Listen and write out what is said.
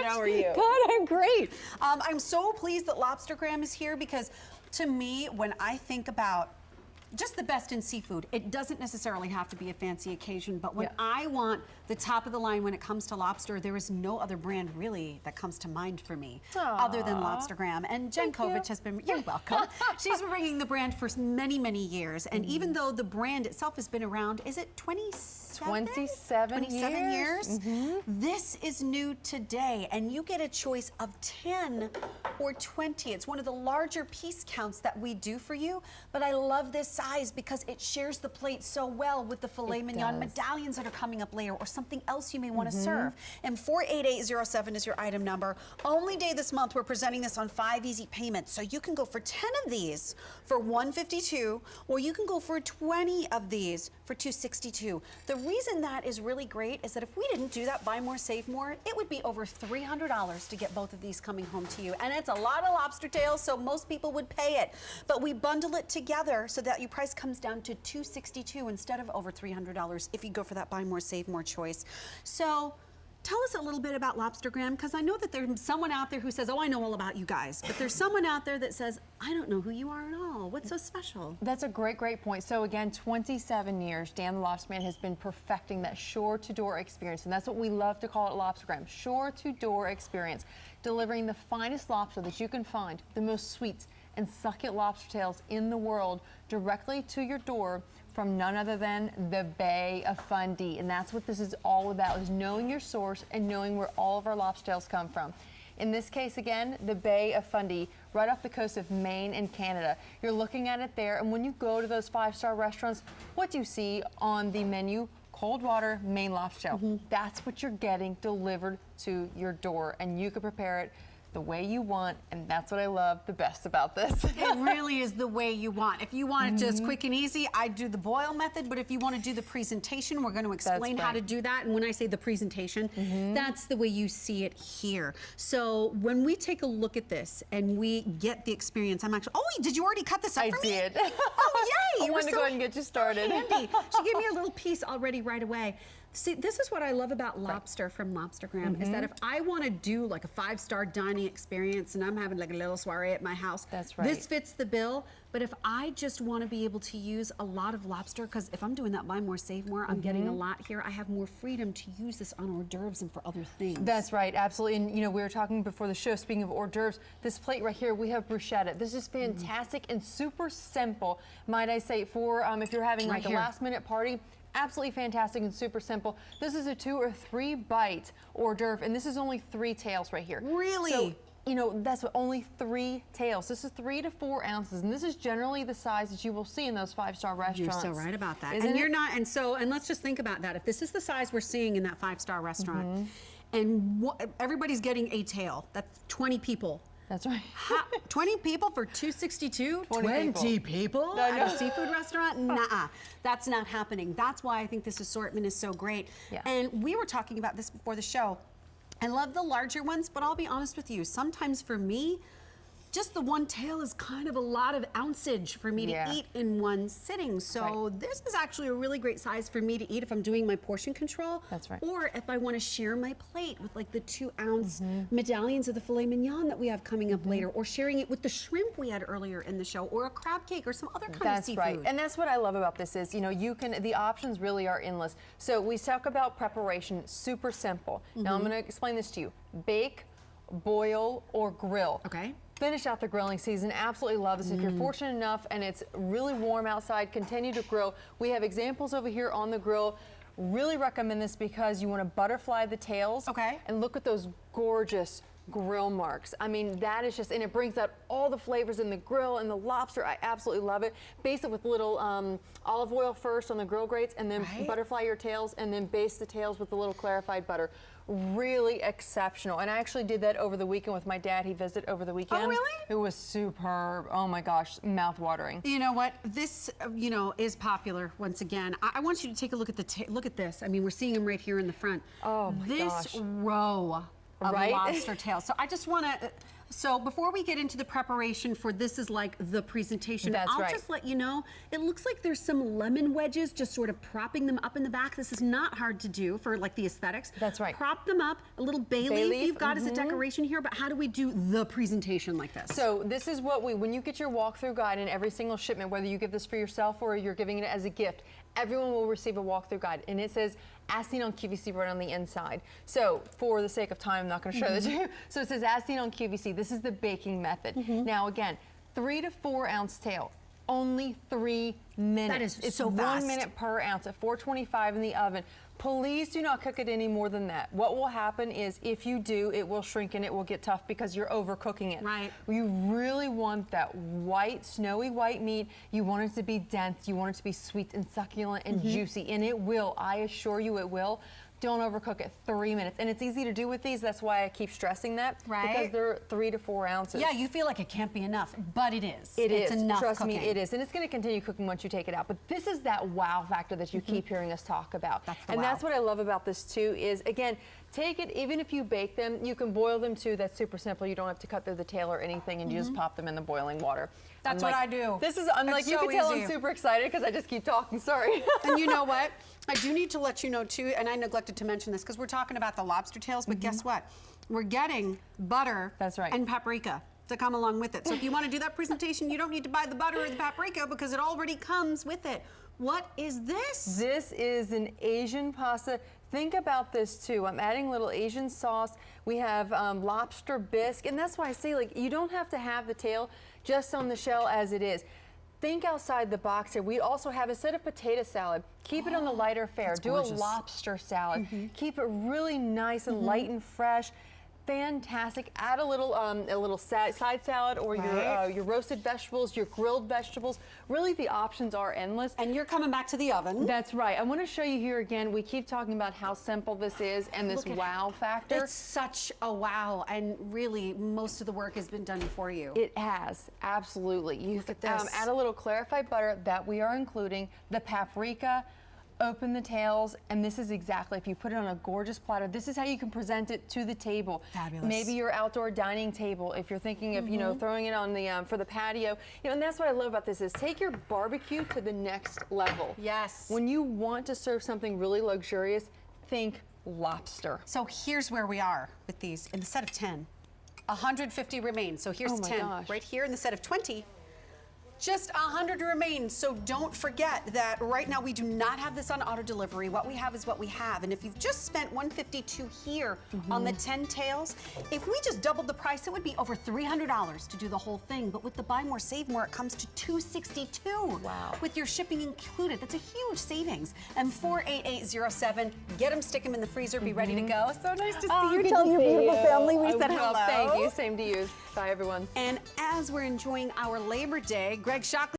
How are you? Good, I'm great. I'm so pleased that Lobstergram is here because to me, when I think about just the best in seafood, it doesn't necessarily have to be a fancy occasion, but when I want the top of the line when it comes to lobster, there is no other brand really that comes to mind for me other than Lobstergram. And Jen Kovich has been, you're welcome. She's been bringing the brand for many, many years. And even though the brand itself has been around, is it 27 years? This is new today, and you get a choice of 10 or 20. It's one of the larger piece counts that we do for you, but I love this size because it shares the plate so well with the filet mignon medallions that are coming up later or something else you may want to serve. And 48807 is your item number. Only day this month we're presenting this on 5 easy payments. So you can go for 10 of these for $152, or you can go for 20 of these for $262. The reason that is really great is that if we didn't do that, buy more, save more, it would be over $300 to get both of these coming home to you. And it's a lot of lobster tails, so most people would pay it. But we bundle it together so that your price comes down to $262 instead of over $300 if you go for that buy more, save more choice. So tell us a little bit about Lobstergram, because I know that there's someone out there who says, oh, I know all about you guys, but there's someone out there that says, I don't know who you are at all. What's so special? That's a great, great point. So again, 27 years, Dan the Lobsterman has been perfecting that shore-to-door experience, and that's what we love to call it Lobstergram, shore-to-door experience, delivering the finest lobster that you can find, the most sweet and succulent lobster tails in the world directly to your door from none other than the Bay of Fundy. And that's what this is all about, is knowing your source and knowing where all of our lobster tails come from. In this case, again, the Bay of Fundy, right off the coast of Maine and Canada. You're looking at it there, and when you go to those 5-star restaurants, what do you see on the menu? Cold water, Maine lobster tail. That's what you're getting delivered to your door, and you can prepare it the way you want, and that's what I love the best about this. It really is the way you want. If you want it just quick and easy, I do the boil method, but if you want to do the presentation, we're going to explain how to do that. And when I say the presentation, that's the way you see it here. So when we take a look at this and we get the experience, I'm actually, oh, did you already cut this up for me? I did. Oh, yay! I wanted to go ahead and get you started. Handy. She gave me a little piece already right away. See, this is what I love about lobster from Lobstergram, is that if I want to do like a 5-star dining experience and I'm having like a little soiree at my house, this fits the bill. But if I just want to be able to use a lot of lobster, because if I'm doing that buy more, save more, I'm getting a lot here, I have more freedom to use this on hors d'oeuvres and for other things. That's right, absolutely. And you know, we were talking before the show, speaking of hors d'oeuvres, this plate right here, we have bruschetta. This is fantastic and super simple, might I say, for if you're having like a last minute party. Absolutely fantastic and super simple. This is a 2 or 3 bite hors d'oeuvre, and this is only 3 tails right here. Really? So, you know, that's only 3 tails. This is 3 to 4 ounces, and this is generally the size that you will see in those 5-star restaurants. You're so right about that. Isn't and you're it? not, and so, and let's just think about that. If this is the size we're seeing in that 5-star restaurant, and everybody's getting a tail, that's 20 people. That's right. 20 people for $262? 20 people at a seafood restaurant? Nuh-uh. That's not happening. That's why I think this assortment is so great. And we were talking about this before the show. I love the larger ones, but I'll be honest with you. Sometimes for me, just the one tail is kind of a lot of ounceage for me to eat in one sitting. So this is actually a really great size for me to eat if I'm doing my portion control. That's right. Or if I want to share my plate with like the 2-ounce medallions of the filet mignon that we have coming up later, or sharing it with the shrimp we had earlier in the show, or a crab cake or some other kind of seafood. That's right. And that's what I love about this is, you know, you can, the options really are endless. So we talk about preparation, super simple. Now I'm going to explain this to you. Bake, boil, or grill. Okay. Finish out the grilling season. Absolutely love this. If you're fortunate enough and it's really warm outside, continue to grill. We have examples over here on the grill. Really recommend this because you want to butterfly the tails. Okay. And look at those gorgeous grill marks. I mean, that is just, and it brings out all the flavors in the grill and the lobster. I absolutely love it. Baste it with little olive oil first on the grill grates, and then butterfly your tails, and then baste the tails with a little clarified butter. Really exceptional. And I actually did that over the weekend with my dad. He visited over the weekend. Oh, really? It was superb. Oh my gosh, mouth-watering. You know what? This, you know, is popular once again. I want you to take a look at look at this. I mean, we're seeing them right here in the front. Oh my gosh. This row of lobster tails. So I just want to, So before we get into the preparation for this is like the presentation, That's I'll right. just let you know, it looks like there's some lemon wedges just sort of propping them up in the back. This is not hard to do for like the aesthetics. That's right. Prop them up, a little bay leaf you've got as a decoration here, but how do we do the presentation like this? So this is what when you get your walkthrough guide in every single shipment, whether you give this for yourself or you're giving it as a gift, everyone will receive a walkthrough guide, and it says as seen on QVC right on the inside. So for the sake of time, I'm not going to show this to you. So it says as seen on QVC. This is the baking method. Now again, 3 to 4 ounce tail, only 3 minutes. That is it's so 1 fast. minute per ounce at 425 in the oven. Please do not cook it any more than that. What will happen is if you do, it will shrink and it will get tough because you're overcooking it. Right. You really want that white, snowy white meat. You want it to be dense. You want it to be sweet and succulent and juicy, and it will. I assure you it will. Don't overcook it. 3 minutes. And it's easy to do with these. That's why I keep stressing that. Right. Because they're 3 to 4 ounces. Yeah, you feel like it can't be enough, but it is. It's enough Trust cooking. me, it is. And it's going to continue cooking once you take it out. But this is that wow factor that you keep hearing us talk about. That's what I love about this too is, again, take it, even if you bake them, you can boil them too. That's super simple. You don't have to cut through the tail or anything, and you just pop them in the boiling water. That's what I do. This is, It's you so can tell easy. I'm super excited because I just keep talking, sorry. And you know what? I do need to let you know too, and I neglected to mention this because we're talking about the lobster tails, but guess what? We're getting butter That's right. and paprika to come along with it. So if you want to do that presentation, you don't need to buy the butter or the paprika because it already comes with it. What is this? This is an Asian pasta. Think about this too. I'm adding a little Asian sauce. We have lobster bisque, and that's why I say, like, you don't have to have the tail just on the shell as it is. Think outside the box here. We also have, instead of potato salad, keep it on the lighter fare. Do gorgeous. a lobster salad. Keep it really nice and light and fresh. Fantastic. Add a little side salad or your roasted vegetables, your grilled vegetables. Really, the options are endless. And you're coming back to the oven. That's right. I want to show you here again. We keep talking about how simple this is and this wow factor. It's such a wow, and really, most of the work has been done for you. It has, absolutely. You Look at this. add a little clarified butter that we are including, the paprika, open the tails, and this is exactly, if you put it on a gorgeous platter, this is how you can present it to the table. Fabulous. Maybe your outdoor dining table, if you're thinking of, throwing it on the, for the patio. And that's what I love about this is take your barbecue to the next level. Yes. When you want to serve something really luxurious, think lobster. So here's where we are with these. In the set of 10, 150 remain. So here's Oh my 10. gosh. Right here in the set of 20, just 100 remain. So don't forget that right now we do not have this on auto delivery. What we have is what we have. And if you've just spent $152 here on the 10 tails, if we just doubled the price, it would be over $300 to do the whole thing. But with the buy more, save more, it comes to $262. Wow. With your shipping included. That's a huge savings. And 48807, get them, stick them in the freezer, be ready to go. So nice to see you. Good Tell to your see beautiful you. family we I said will. hello. Thank you. Same to you. Bye, everyone. And as we're enjoying our Labor Day, Greg Shockley